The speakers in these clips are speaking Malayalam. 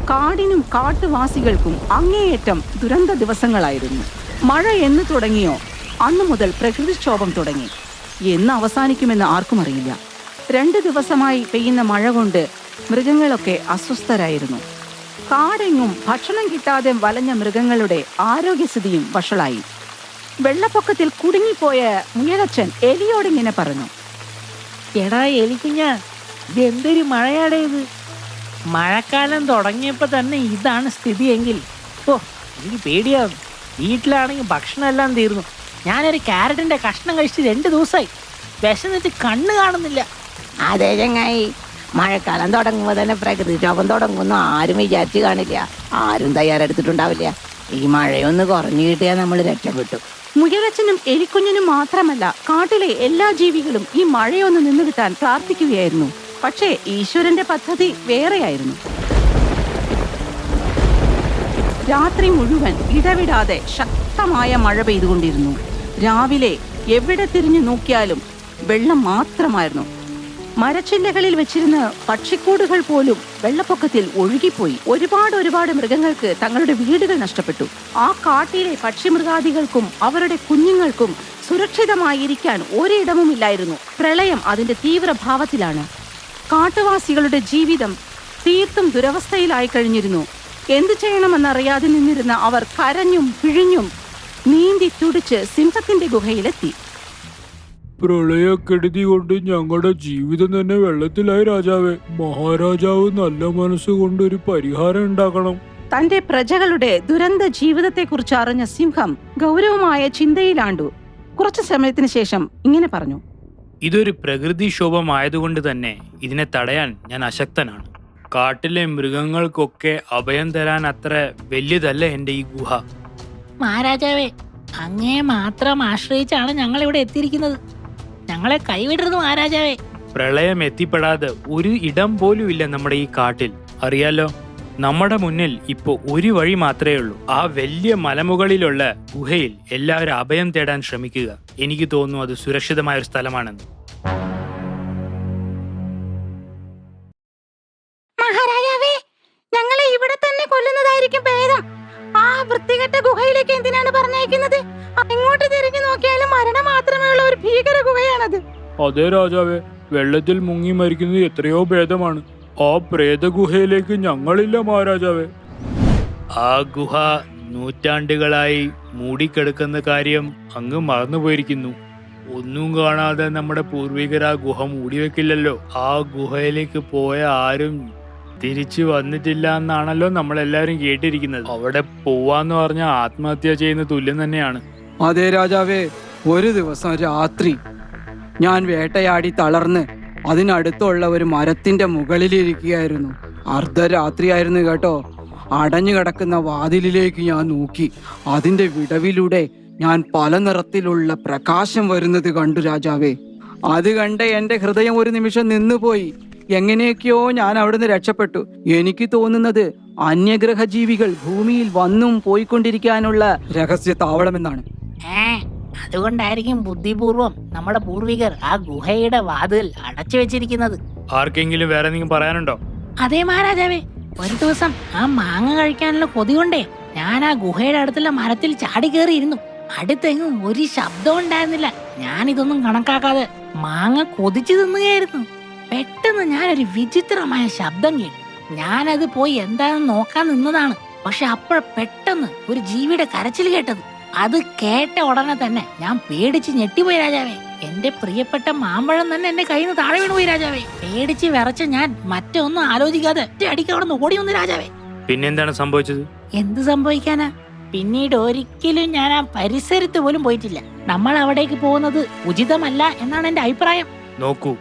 കാടിനും കാട്ടുവാസികൾക്കും അങ്ങേയറ്റം ദുരന്ത ദിവസങ്ങളായിരുന്നു. മഴ എന്ന് തുടങ്ങിയോ അന്നു മുതൽ പ്രകൃതിക്ഷോഭം തുടങ്ങി. എന്ന് അവസാനിക്കുമെന്ന് ആർക്കും അറിയില്ല. 2 ദിവസമായി പെയ്യുന്ന മഴ കൊണ്ട് മൃഗങ്ങളൊക്കെ അസ്വസ്ഥരായിരുന്നു. കാടെങ്ങും ഭക്ഷണം കിട്ടാതെ വലഞ്ഞ മൃഗങ്ങളുടെ ആരോഗ്യസ്ഥിതിയും വഷളായി. വെള്ളപ്പൊക്കത്തിൽ കുടുങ്ങിപ്പോയ മുയലച്ചൻ എലിയോടിങ്ങനെ പറഞ്ഞു: എടാ എലിക്കുഞ്ഞ, ഇത് എന്തൊരു മഴയാടേ ഇത്! മഴക്കാലം തുടങ്ങിയപ്പോ തന്നെ ഇതാണ് സ്ഥിതിയെങ്കിൽ എനിക്ക് പേടിയാവും. വീട്ടിലാണെങ്കിൽ ഭക്ഷണം എല്ലാം തീർന്നു. ഞാനൊരു ക്യാരറ്റിന്റെ കഷ്ണം കഴിച്ച് 2 ദിവസമായി. വിശന്നിട്ട് കണ്ണ് കാണുന്നില്ല. അതെ ചങ്ങായി, മഴക്കാലം തുടങ്ങുമ്പോൾ തന്നെ പ്രകൃതിക്ഷോഭം തുടങ്ങുന്നു ആരും വിചാരിച്ചു കാണില്ല. ആരും തയ്യാറെടുത്തിട്ടുണ്ടാവില്ല. ഈ മഴയൊന്ന് കുറഞ്ഞു കിട്ടിയാൽ നമ്മൾ രക്ഷപ്പെട്ടു. മുയലച്ചനും എലിക്കുഞ്ഞിനും മാത്രമല്ല, കാട്ടിലെ എല്ലാ ജീവികളും ഈ മഴയൊന്ന് നിന്നു കിട്ടാൻ പ്രാർത്ഥിക്കുകയായിരുന്നു. പക്ഷേ ഈശ്വരന്റെ പദ്ധതി വേറെയായിരുന്നു. രാത്രി മുഴുവൻ ഇടവിടാതെ ശക്തമായ മഴ പെയ്തുകൊണ്ടിരുന്നു. രാവിലെ എവിടെ തിരിഞ്ഞു നോക്കിയാലും വെള്ളം മാത്രമായിരുന്നു. മരച്ചില്ലകളിൽ വെച്ചിരുന്ന പക്ഷിക്കൂടുകൾ പോലും വെള്ളപ്പൊക്കത്തിൽ ഒഴുകിപ്പോയി. ഒരുപാട് മൃഗങ്ങൾക്ക് തങ്ങളുടെ വീടുകൾ നഷ്ടപ്പെട്ടു. ആ കാട്ടിലെ പക്ഷിമൃഗാദികൾക്കും അവരുടെ കുഞ്ഞുങ്ങൾക്കും സുരക്ഷിതമായിരിക്കാൻ ഒരിടവുമില്ലായിരുന്നു. പ്രളയം അതിന്റെ തീവ്രഭാവത്തിലാണ്. കാട്ടുവാസികളുടെ ജീവിതം തീർത്തും ദുരവസ്ഥയിലായി കഴിഞ്ഞിരുന്നു. എന്തു ചെയ്യണമെന്നറിയാതെ നിന്നിരുന്ന അവർ കരഞ്ഞും പിഴിഞ്ഞും നീന്തി തുടിച്ച് സിംഹത്തിന്റെ ഗുഹയിലെത്തി. പ്രളയക്കെടുതി കൊണ്ട് ഞങ്ങളുടെ ജീവിതം തന്നെ വെള്ളത്തിലായി രാജാവേ. മഹാരാജാവ് നല്ല മനസ്സുകൊണ്ട് ഒരു പരിഹാരം ഉണ്ടാക്കണം. തന്റെ പ്രജകളുടെ ദുരന്ത ജീവിതത്തെക്കുറിച്ച് അറിഞ്ഞ സിംഹം ഗൗരവമായ ചിന്തയിലാണ്ടു. കുറച്ചു സമയത്തിന് ശേഷം ഇങ്ങനെ പറഞ്ഞു: ഇതൊരു പ്രകൃതിക്ഷോഭമായതുകൊണ്ട് തന്നെ ഇതിനെ തടയാൻ ഞാൻ അശക്തനാണ്. കാട്ടിലെ മൃഗങ്ങൾക്കൊക്കെ അഭയം തരാൻ അത്ര വലിയതല്ല എന്റെ ഈ ഗുഹ. മഹാരാജാവേ, അങ്ങയെ മാത്രം ആശ്രയിച്ചാണ് ഞങ്ങൾ ഇവിടെ എത്തിയിരിക്കുന്നത്. ഞങ്ങളെ കൈവിടരുത് മഹാരാജാവേ. പ്രളയം എത്തിപ്പെടാതെ ഒരു ഇടം പോലും ഇല്ല നമ്മുടെ ഈ കാട്ടിൽ. അറിയാലോ, നമ്മുടെ മുന്നിൽ ഇപ്പോ ഒരു വഴി മാത്രമേ ഉള്ളൂ. ആ വലിയ മലമുകളിലുള്ള ഗുഹയിൽ എല്ലാവരും അഭയം തേടാൻ ശ്രമിക്കുക. എനിക്ക് തോന്നുന്നു അത് സുരക്ഷിതമായ ഒരു സ്ഥലമാണെന്ന്. മഹാരാജാവേ, ഞങ്ങളെ ഇവിടെ തന്നെ കൊല്ലുന്നതായിരിക്കും ഭേദം. ആ വൃത്തികെട്ട ഗുഹയിലേക്ക് എന്തിനാണ് പറഞ്ഞയക്കുന്നത്? അങ്ങോട്ട് തിരിഞ്ഞു നോക്കിയാലും മരണം മാത്രമേ ഉള്ള ഒരു ഭീകര ഗുഹയാണത്. അതെ രാജാവേ, വെള്ളത്തിൽ മുങ്ങി മരിക്കുന്നത് എത്രയോ ഭേദമാണ്. ആ പ്രേത ഗുഹയിലേക്ക് ഞങ്ങളില്ല മഹാരാജാവേ. ആ ഗുഹ നൂറ്റാണ്ടുകളായി മൂടിക്കിടക്കുന്ന കാര്യം അങ്ങ് മറന്നുപോയിരിക്കുന്നു. ഒന്നും കാണാതെ നമ്മുടെ പൂർവികർ ആ ഗുഹ മൂടിവെക്കില്ലല്ലോ. ആ ഗുഹയിലേക്ക് പോയ ആരും തിരിച്ചു വന്നിട്ടില്ല എന്നാണല്ലോ നമ്മളെല്ലാരും കേട്ടിരിക്കുന്നത്. അവിടെ പോവാന്ന് പറഞ്ഞാൽ ആത്മഹത്യ ചെയ്യുന്ന തുല്യം തന്നെയാണ്. അതെ രാജാവേ, ഒരു ദിവസം രാത്രി ഞാൻ വേട്ടയാടി തളർന്ന് അതിനടുത്തുള്ള ഒരു മരത്തിന്റെ മുകളിലിരിക്കുകയായിരുന്നു. അർദ്ധരാത്രിയായിരുന്നു കേട്ടോ. അടഞ്ഞു കിടക്കുന്ന വാതിലിലേക്ക് ഞാൻ നോക്കി. അതിന്റെ വിടവിലൂടെ ഞാൻ പല നിറത്തിലുള്ള പ്രകാശം വരുന്നത് കണ്ടു രാജാവേ. അത് കണ്ട് എന്റെ ഹൃദയം ഒരു നിമിഷം നിന്നുപോയി. എങ്ങനെയൊക്കെയോ ഞാൻ അവിടുന്ന് രക്ഷപ്പെട്ടു. എനിക്ക് തോന്നുന്നത് അന്യഗ്രഹജീവികൾ ഭൂമിയിൽ വന്നും പോയിക്കൊണ്ടിരിക്കാനുള്ള രഹസ്യ താവളമെന്നാണ്. അതുകൊണ്ടായിരിക്കും ബുദ്ധിപൂർവം നമ്മുടെ പൂർവികർ ആ ഗുഹയുടെ വാതിൽ അടച്ചു വെച്ചിരിക്കുന്നത്. ആർക്കെങ്കിലും വേറെ എന്തെങ്കിലും പറയാനുണ്ടോ? അതേ മഹാരാജാവേ, ഒരു ദിവസം ആ മാങ്ങ കഴിക്കാനുള്ള കൊതി കൊണ്ടേ ഞാൻ ആ ഗുഹയുടെ അടുത്തുള്ള മരത്തിൽ ചാടി കയറിയിരുന്നു. അടുത്തെങ്ങും ഒരു ശബ്ദം ഉണ്ടായിരുന്നില്ല. ഞാനിതൊന്നും കണക്കാക്കാതെ മാങ്ങ കൊതിച്ചു തിന്നുകയായിരുന്നു. പെട്ടെന്ന് ഞാനൊരു വിചിത്രമായ ശബ്ദം കേട്ടു. ഞാനത് പോയി എന്താണെന്ന് നോക്കാൻ നിന്നതാണ്. പക്ഷെ അപ്പോൾ പെട്ടെന്ന് ഒരു ജീവിയുടെ കരച്ചിൽ കേട്ടത്. അത് കേട്ട ഉടനെ തന്നെ ഞാൻ പേടിച്ച് ഞെട്ടിപ്പോയി രാജാവേ. എന്റെ പ്രിയപ്പെട്ട മാമ്പഴം തന്നെ എന്റെ കയ്യിൽ നിന്ന് താഴെ വീണുപോയി രാജാവേ. പേടിച്ച് വിറച്ച ഞാൻ മറ്റൊന്നും ആലോചിക്കാതെ അടിക്ക് അവിടെ നിന്ന് ഓടി വന്നു രാജാവേ. പിന്നെന്താണ് സംഭവിച്ചത്? എന്ത് സംഭവിക്കാനാ? പിന്നീട് ഒരിക്കലും ഞാൻ ആ പരിസരത്ത് പോലും പോയിട്ടില്ല. നമ്മൾ അവിടേക്ക് പോകുന്നത് ഉചിതമല്ല എന്നാണ് എന്റെ അഭിപ്രായം. നോക്കൂ,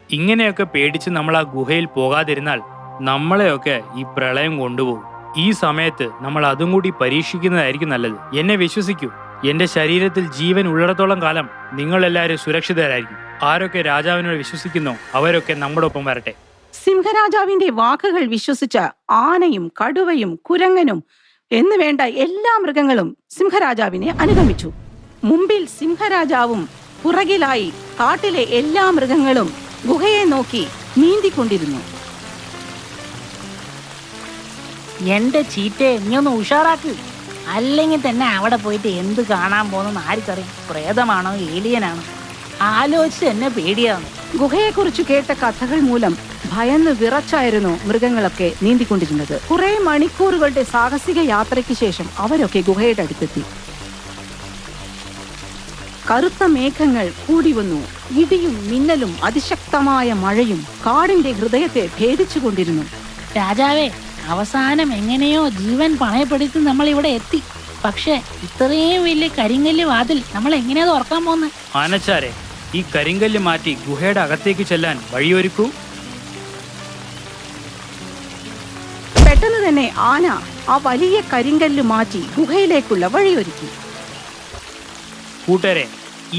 ഇങ്ങനെയൊക്കെ പേടിച്ച് നമ്മൾ ആ ഗുഹയിൽ പോകാതിരുന്നാൽ നമ്മളെയൊക്കെ ഈ പ്രളയം കൊണ്ടുപോകും. ഈ സമയത്ത് നമ്മൾ അതും കൂടി പരീക്ഷിക്കുന്നതായിരിക്കും നല്ലത്. എന്നെ വിശ്വസിക്കൂ, എന്റെ ശരീരത്തിൽ ജീവൻ ഉള്ളിടത്തോളം കാലം നിങ്ങളെല്ലാവരും സുരക്ഷിതരായിരിക്കും. ആരൊക്കെ രാജാവിനോട് വിശ്വസിക്കുന്നോ അവരൊക്കെ നമ്മുടെ ഒപ്പം വരട്ടെ. സിംഹരാജാവിന്റെ വാക്കുകൾ വിശ്വസിച്ച ആനയും കടുവയും കുരങ്ങനും എന്നു വേണ്ട എല്ലാ മൃഗങ്ങളും സിംഹരാജാവിനെ അനുഗമിച്ചു. മുമ്പിൽ സിംഹരാജാവും പുറകിലായി കാട്ടിലെ എല്ലാ മൃഗങ്ങളും ഗുഹയെ നോക്കി നീന്തിക്കൊണ്ടിരുന്നു. എന്റെ ചീറ്റയെ നീ ഒന്ന് ഉഷാറാക്ക്. അല്ലെങ്കിൽ തന്നെ അവിടെ പോയിട്ട് എന്ത് കാണാൻ പോകുന്നെന്ന് ആർക്കറിയാം? പ്രേതമാണോ ഏലിയനാണോ? ആലോചിച്ച് എന്നെ പേടിയാവുന്നു. ഗുഹയെക്കുറിച്ച് കേട്ട കഥകൾ മൂലം ഭയന്ന് വിറച്ചായിരുന്നു മൃഗങ്ങളൊക്കെ നീന്തിക്കൊണ്ടിരുന്നത്. കുറെ മണിക്കൂറുകളുടെ സാഹസിക യാത്രയ്ക്ക് ശേഷം അവരൊക്കെ ഗുഹയുടെ അടുത്തെത്തി. കറുത്ത മേഘങ്ങൾ കൂടി വന്നു. ഇടിയും മിന്നലും അതിശക്തമായ മഴയും കാടിന്റെ ഹൃദയത്തെ ഭേദിച്ചുകൊണ്ടിരുന്നു. രാജാവേ, അവസാനം എങ്ങനെയോ ജീവൻ പണയപ്പെടുത്തി നമ്മൾ ഇവിടെ എത്തി. പക്ഷെ ഇത്രയും വലിയ കരിങ്കല്ല് വാതിൽ നമ്മൾ എങ്ങനെയാ തുറക്കാൻ പോകുന്നത്? ആനച്ചാരെ, ഈ കരിങ്കല്ല് മാറ്റി ഗുഹയുടെ അകത്തേക്ക് ചെല്ലാൻ വഴിയൊരുക്കൂ. പെട്ടെന്ന് തന്നെ ആന ആ വലിയ കരിങ്കല്ല് മാറ്റി ഗുഹയിലേക്കുള്ള വഴിയൊരുക്കി. കൂട്ടരെ,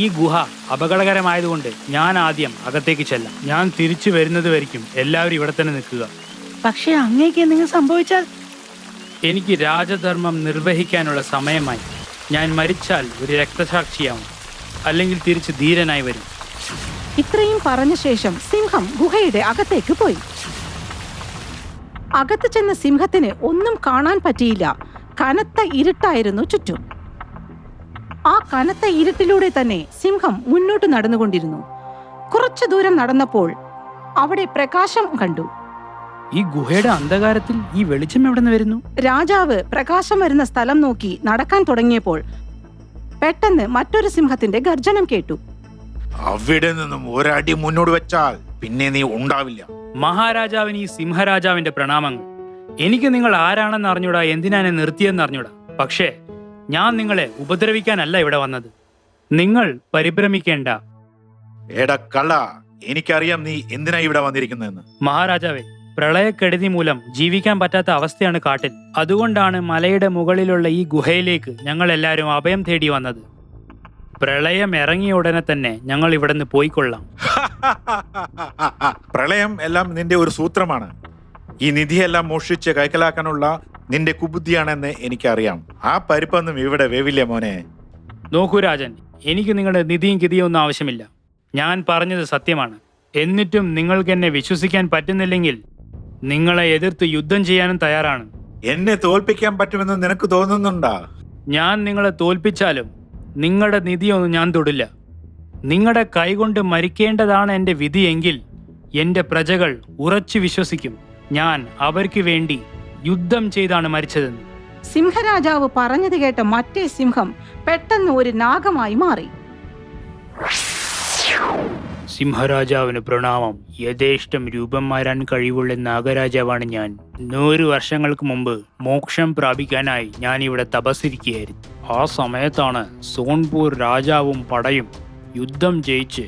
ഈ ഗുഹ അപകടകരമായതുകൊണ്ട് ഞാൻ ആദ്യം അകത്തേക്ക് ചെല്ലാം. ഞാൻ തിരിച്ചു വരുന്നത് വരയ്ക്കും എല്ലാവരും ഇവിടെ തന്നെ നിൽക്കുക. പക്ഷെ അങ്ങേക്ക് എന്തെങ്കിലും സംഭവിച്ചാൽ? എനിക്ക് രാജധർമ്മം നിർവഹിക്കാനുള്ള സമയമായി. ഞാൻ മരിച്ചാൽ ഒരു രക്തസാക്ഷിയാവും, അല്ലെങ്കിൽ തിരിച്ച് ധീരനായി വരും. ഇത്രയും പറഞ്ഞ ശേഷം സിംഹം ഗുഹയുടെ അകത്തേക്ക് പോയി. അകത്ത് ചെന്ന സിംഹത്തിന് ഒന്നും കാണാൻ പറ്റിയില്ല. കനത്ത ഇരുട്ടായിരുന്നു ചുറ്റും. ആ കനത്ത ഇരുട്ടിലൂടെ തന്നെ സിംഹം മുന്നോട്ട് നടന്നുകൊണ്ടിരുന്നു. കുറച്ചു ദൂരം നടന്നപ്പോൾ അവിടെ പ്രകാശം കണ്ടു. ഈ ഗുഹയുടെ അന്ധകാരത്തിൽ ഈ വെളിച്ചം എവിടെ നിന്ന് വരുന്നു? രാജാവ് പ്രകാശം വരുന്ന സ്ഥലം നോക്കി നടക്കാൻ തുടങ്ങിയപ്പോൾ പെട്ടെന്ന് മറ്റൊരു സിംഹത്തിന്റെ ഗർജനം കേട്ടു. അവിടെ നിന്നും ഒരടി മുന്നോട്ട് വെച്ചാൽ പിന്നെ നീ ഉണ്ടാവില്ല. മഹാരാജാവിന് ഈ സിംഹരാജാവിന്റെ പ്രണാമങ്ങൾ. എനിക്ക് നിങ്ങൾ ആരാണെന്ന് അറിഞ്ഞൂടാ, എന്തിനാണ് നിർത്തിയെന്ന് അറിഞ്ഞൂടാ. പക്ഷേ ഞാൻ നിങ്ങളെ ഉപദ്രവിക്കാനല്ല ഇവിടെ വന്നത്. നിങ്ങൾ പരിഭ്രമിക്കേണ്ട. എടാ കള്ള, എനിക്കറിയാം നീ എന്തിനാ ഇവിടെ വന്നിരിക്കുന്നതെന്ന്. മഹാരാജാവേ, പ്രളയക്കെടുതി മൂലം ജീവിക്കാൻ പറ്റാത്ത അവസ്ഥയാണ് കാട്ടിൽ. അതുകൊണ്ടാണ് മലയുടെ മുകളിലുള്ള ഈ ഗുഹയിലേക്ക് ഞങ്ങൾ എല്ലാവരും അഭയം തേടി വന്നത്. പ്രളയം ഇറങ്ങിയ ഉടനെ തന്നെ ഞങ്ങൾ ഇവിടെ നിന്ന് പോയിക്കൊള്ളാം. പ്രളയം എല്ലാം നിന്റെ ഒരു സൂത്രമാണ്. ഈ നിധിയെല്ലാം മോഷ്ടിച്ച് കൈക്കലാക്കാനുള്ള നിന്റെ കുബുദ്ധിയാണെന്ന് എനിക്കറിയാം. ആ പരിപ്പൊന്നും ഇവിടെ വേവില്ല മോനെ. നോക്കൂ രാജൻ, എനിക്ക് നിങ്ങളുടെ നിധിയും കിതിയും ഒന്നും ആവശ്യമില്ല. ഞാൻ പറഞ്ഞത് സത്യമാണ്. എന്നിട്ടും നിങ്ങൾക്ക് എന്നെ വിശ്വസിക്കാൻ പറ്റുന്നില്ലെങ്കിൽ നിങ്ങളെ എതിർത്ത് യുദ്ധം ചെയ്യാനും തയ്യാറാണ്. എന്നെ തോൽപ്പിക്കാൻ പറ്റുമെന്ന് നിനക്ക് തോന്നുന്നുണ്ടാ? ഞാൻ നിങ്ങളെ തോൽപ്പിച്ചാലും നിങ്ങളുടെ നിധിയൊന്നും ഞാൻ തൊടില്ല. നിങ്ങളുടെ കൈകൊണ്ട് മരിക്കേണ്ടതാണ് എൻ്റെ വിധിയെങ്കിൽ എൻ്റെ പ്രജകൾ ഉറച്ചു വിശ്വസിക്കും ഞാൻ അവർക്ക് വേണ്ടി യുദ്ധം ചെയ്താണ് മരിച്ചതെന്ന്. സിംഹരാജാവ് പറഞ്ഞത് കേട്ട മറ്റേ സിംഹം പെട്ടെന്ന് ഒരു നാഗമായി മാറി. സിംഹരാജാവിന് പ്രണാമം. യഥേഷ്ടം രൂപം മാറാൻ കഴിവുള്ള നാഗരാജാവാണ് ഞാൻ. 100 വർഷങ്ങൾക്ക് മുമ്പ് മോക്ഷം പ്രാപിക്കാനായി ഞാൻ ഇവിടെ തപസ്സിരിക്കുകയായിരുന്നു. ആ സമയത്താണ് സോൺപൂർ രാജാവും പടയും യുദ്ധം ജയിച്ച്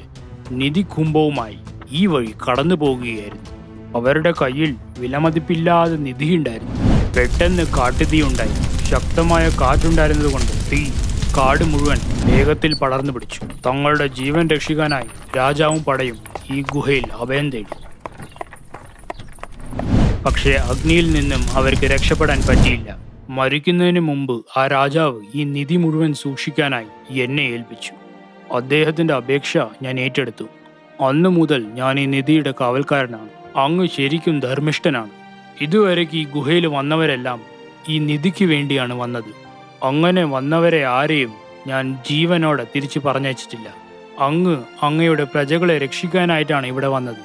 നിധികുംഭവുമായി ഈ വഴി കടന്നു പോകുകയായിരുന്നു. അവരുടെ കയ്യിൽ വിലമതിപ്പില്ലാതെ നിധിയുണ്ടായിരുന്നു. പെട്ടെന്ന് കാട്ടുതീയുണ്ടായി. ശക്തമായ കാറ്റുണ്ടായിരുന്നതുകൊണ്ട് തീ കാട് മുഴുവൻ വേഗത്തിൽ പടർന്നു പിടിച്ചു. തങ്ങളുടെ ജീവൻ രക്ഷിക്കാനായി രാജാവും പടയും ഈ ഗുഹയിൽ അഭയം തേടി. പക്ഷേ അഗ്നിയിൽ നിന്നും അവർക്ക് രക്ഷപ്പെടാൻ പറ്റിയില്ല. മരിക്കുന്നതിന് മുമ്പ് ആ രാജാവ് ഈ നിധി മുഴുവൻ സൂക്ഷിക്കാനായി എന്നെ ഏൽപ്പിച്ചു. അദ്ദേഹത്തിന്റെ അപേക്ഷ ഞാൻ ഏറ്റെടുത്തു. അന്നു മുതൽ ഞാൻ ഈ നിധിയുടെ കാവൽക്കാരനാണ്. അങ്ങ് ശരിക്കും ധർമ്മിഷ്ഠനാണ്. ഇതുവരെയ്ക്ക് ഈ ഗുഹയിൽ വന്നവരെല്ലാം ഈ നിധിക്ക് വേണ്ടിയാണ് വന്നത്. അങ്ങനെ വന്നവരെ ആരെയും ഞാൻ ജീവനോടെ തിരിച്ചു പറഞ്ഞയച്ചിട്ടില്ല. അങ്ങയുടെ പ്രജകളെ രക്ഷിക്കാനായിട്ടാണ് ഇവിടെ വന്നത്.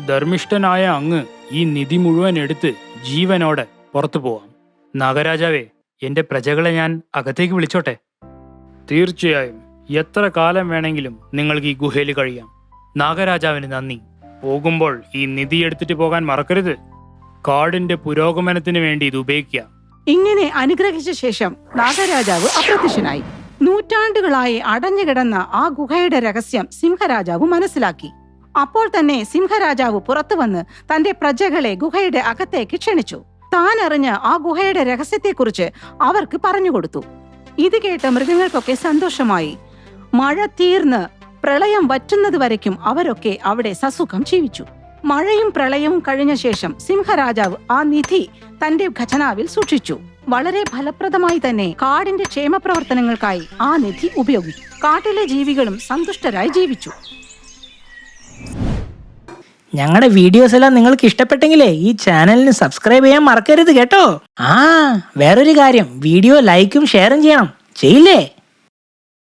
ധർമ്മിഷ്ഠനായ അങ്ങ് ഈ നിധി മുഴുവൻ എടുത്ത് ജീവനോടെ പുറത്തു പോവാം. നാഗരാജാവേ, എൻ്റെ പ്രജകളെ ഞാൻ അകത്തേക്ക് വിളിച്ചോട്ടെ? തീർച്ചയായും. എത്ര കാലം വേണമെങ്കിലും നിങ്ങൾക്ക് ഈ ഗുഹയിൽ കഴിയാം. നാഗരാജാവിന് നന്ദി. പോകുമ്പോൾ ഈ നിധി എടുത്തിട്ട് പോകാൻ മറക്കരുത്. കാടിന്റെ പുരോഗമനത്തിന് വേണ്ടി ഇത് ഉപയോഗിക്കുക. ഇങ്ങനെ അനുഗ്രഹിച്ച ശേഷം നാഗരാജാവ് അപ്രത്യക്ഷനായി. നൂറ്റാണ്ടുകളായി അടഞ്ഞുകിടന്ന ആ ഗുഹയുടെ രഹസ്യം സിംഹരാജാവ് മനസ്സിലാക്കി. അപ്പോൾ തന്നെ സിംഹരാജാവ് പുറത്തു വന്ന് തന്റെ പ്രജകളെ ഗുഹയുടെ അകത്തേക്ക് ക്ഷണിച്ചു. താൻ അറിഞ്ഞ് ആ ഗുഹയുടെ രഹസ്യത്തെക്കുറിച്ച് അവർക്ക് പറഞ്ഞുകൊടുത്തു. ഇത് കേട്ട മൃഗങ്ങൾക്കൊക്കെ സന്തോഷമായി. മഴ തീർന്ന് പ്രളയം വറ്റുന്നത് വരയ്ക്കും അവരൊക്കെ അവിടെ സസുഖം ജീവിച്ചു. മഴയും പ്രളയവും കഴിഞ്ഞ ശേഷം സിംഹരാജാവ് ആ നിധി തന്റെ ഖജനാവിൽ സൂക്ഷിച്ചു. വളരെ ഫലപ്രദമായി തന്നെ കാടിന്റെ ക്ഷേമപ്രവർത്തനങ്ങൾക്കായി ആ നിധി ഉപയോഗിച്ചു. കാട്ടിലെ ജീവികളും സന്തുഷ്ടരായി ജീവിച്ചു. ഞങ്ങളുടെ വീഡിയോസ് എല്ലാം നിങ്ങൾക്ക് ഇഷ്ടപ്പെട്ടെങ്കിലേ ഈ ചാനലിന് സബ്സ്ക്രൈബ് ചെയ്യാൻ മറക്കരുത് കേട്ടോ. വേറൊരു കാര്യം, വീഡിയോ ലൈക്കും ഷെയറും ചെയ്യണം. ചെയ്യില്ലേ?